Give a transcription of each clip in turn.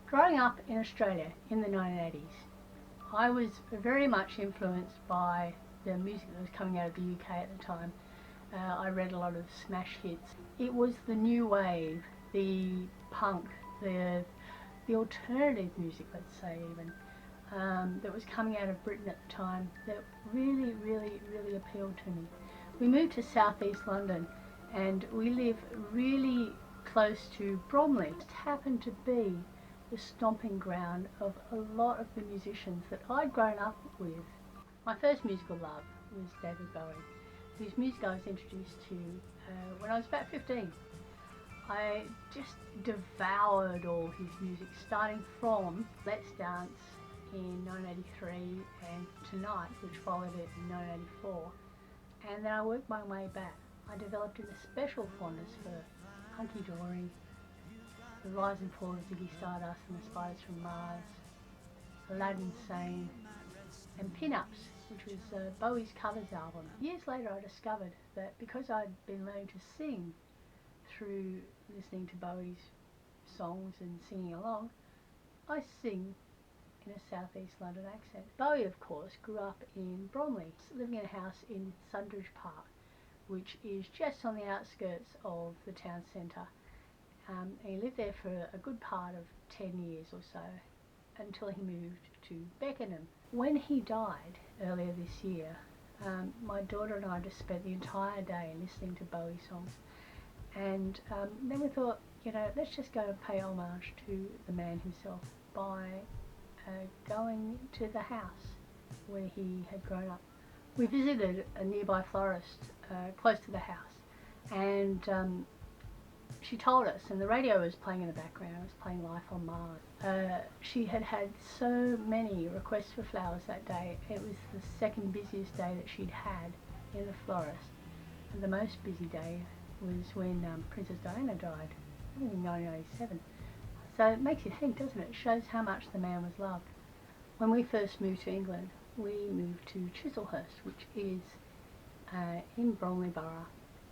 Growing up in Australia in the 1980s, I was very much influenced by the music that was coming out of the UK at the time. I read a lot of smash hits. It was the new wave, the punk, the alternative music, let's say even, that was coming out of Britain at the time that really appealed to me. We moved to southeast London and we live really close to Bromley. It happened to be the stomping ground of a lot of the musicians that I'd grown up with. My first musical love was David Bowie, whose music I was introduced to when I was about 15. I just devoured all his music, starting from Let's Dance in 1983 and Tonight, which followed it in 1984, and then I worked my way back. I developed a special fondness for Hunky Dory, The Rise and Fall of Ziggy Stardust and the Spiders from Mars, Aladdin Sane, and Pin-Ups, which was Bowie's covers album. Years later I discovered that because I'd been learning to sing through listening to Bowie's songs and singing along, I sing in a southeast London accent. Bowie, of course, grew up in Bromley, living in a house in Sundridge Park, which is just on the outskirts of the town centre. And he lived there for a good part of 10 years or so until he moved to Beckenham. When he died earlier this year, my daughter and I just spent the entire day listening to Bowie songs, and then we thought, you know, let's just go and pay homage to the man himself by going to the house where he had grown up. We visited a nearby florist close to the house, and she told us, and the radio was playing in the background, it was playing Life on Mars. She had had so many requests for flowers that day. It was the second busiest day that she'd had in the florist. And the most busy day was when Princess Diana died, I think in 1987. So it makes you think, doesn't it? It shows how much the man was loved. When we first moved to England, we moved to Chislehurst, which is in Bromley Borough,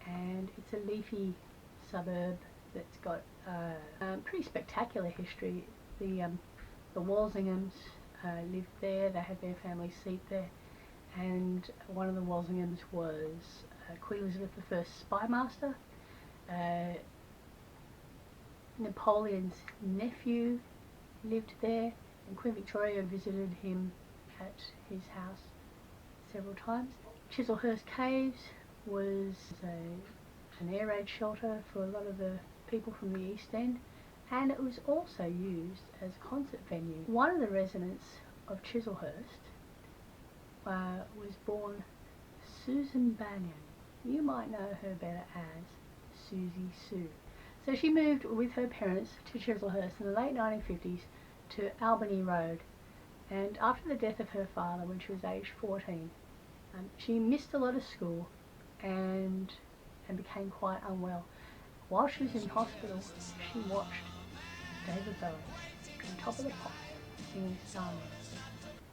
and it's a leafy suburb that's got pretty spectacular history. The Walsinghams lived there, they had their family seat there, and one of the Walsinghams was Queen Elizabeth I's spymaster. Napoleon's nephew lived there, and Queen Victoria visited him at his house several times. Chislehurst Caves was an air raid shelter for a lot of the people from the East End, and it was also used as a concert venue. One of the residents of Chislehurst was born Susan Banyan. You might know her better as Susie Sue. So she moved with her parents to Chislehurst in the late 1950s to Albany Road, and after the death of her father when she was aged 14, she missed a lot of school and became quite unwell. While she was in hospital, she watched David Bowie on top of the pops singing Starman,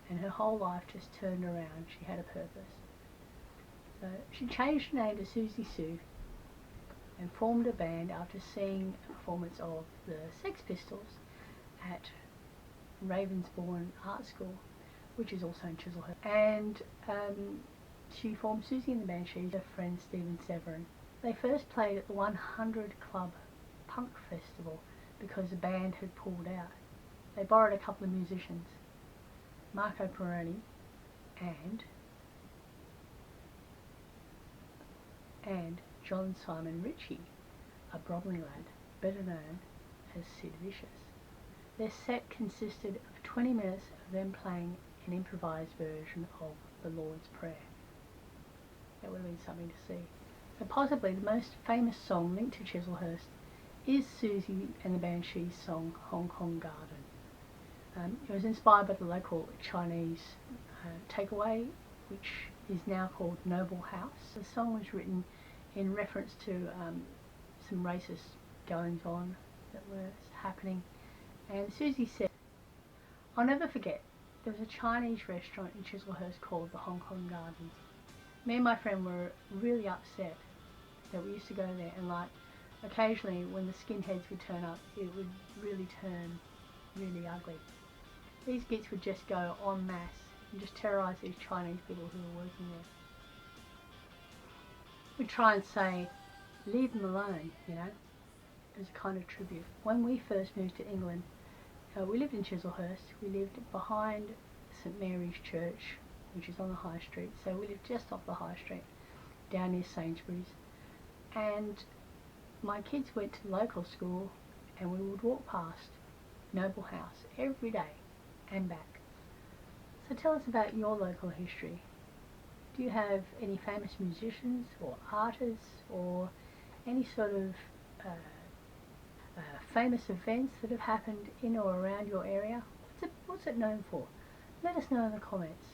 and her whole life just turned around. She had a purpose. So she changed her name to Susie Sue and formed a band after seeing a performance of the Sex Pistols at Ravensbourne Art School, which is also in Chislehurst. And she formed Susie and the Banshees with her friend Stephen Severin. They first played at the 100 Club Punk Festival because the band had pulled out. They borrowed a couple of musicians, Marco Peroni and John Simon Ritchie, a Bromley lad, better known as Sid Vicious. Their set consisted of 20 minutes of them playing an improvised version of the Lord's Prayer. That would have been something to see. But possibly the most famous song linked to Chislehurst is Susie and the Banshees' song Hong Kong Garden. It was inspired by the local Chinese takeaway, which is now called Noble House. The song was written in reference to some racist goings on that were happening, and Susie said, "I'll never forget, there was a Chinese restaurant in Chislehurst called the Hong Kong Gardens. Me and my friend were really upset that we used to go there, and like occasionally when the skinheads would turn up, it would really turn really ugly. These gits would just go en masse and just terrorise these Chinese people who were working there. We'd try and say, leave them alone, you know, as a kind of tribute. When we first moved to England, we lived in Chislehurst. We lived behind St Mary's Church, which is on the High Street, so we lived just off the High Street, down near Sainsbury's. And my kids went to local school, and we would walk past Noble House every day and back. So tell us about your local history. Do you have any famous musicians or artists or any sort of famous events that have happened in or around your area? What's it known for? Let us know in the comments.